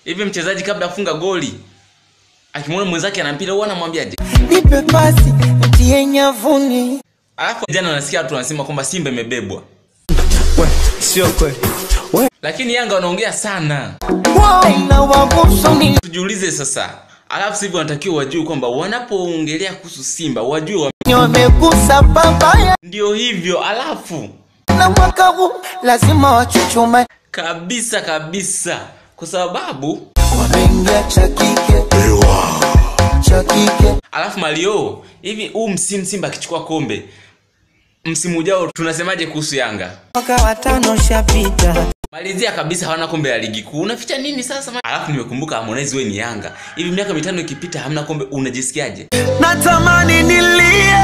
Hivi mchezaji kabla afunga goli akimwona mwenzake ana mpira huwa anamwambiaje? Nipe pasi mtie nyavuni. Alafu jana nasikia watu wanasema kwamba Simba imebebwa. Sio kweli. Lakini Yanga wanaongea sana. Tujiulize sasa. Alafu sivyo wanatakiwa wajue kwamba wanapoongelea kuhusu Simba wajue wamegusa babaya. Ndio hivyo alafu na mwaka huu lazima wachuchume kabisa kwa sababu wameingia chakike. Alafu Mario, hivi msimu Simba akichukua kombe msimu ujao tunasemaje kuhusu Yanga? Mwaka wa 5 ushapita. Malizia kabisa hawana kombe la ligi kuu. Unaficha nini sasa? Alafu nimekumbuka Harmonize wewe ni Yanga. Hivi miaka 5 ikipita hamna kombe unajisikiaje? Natamani nilie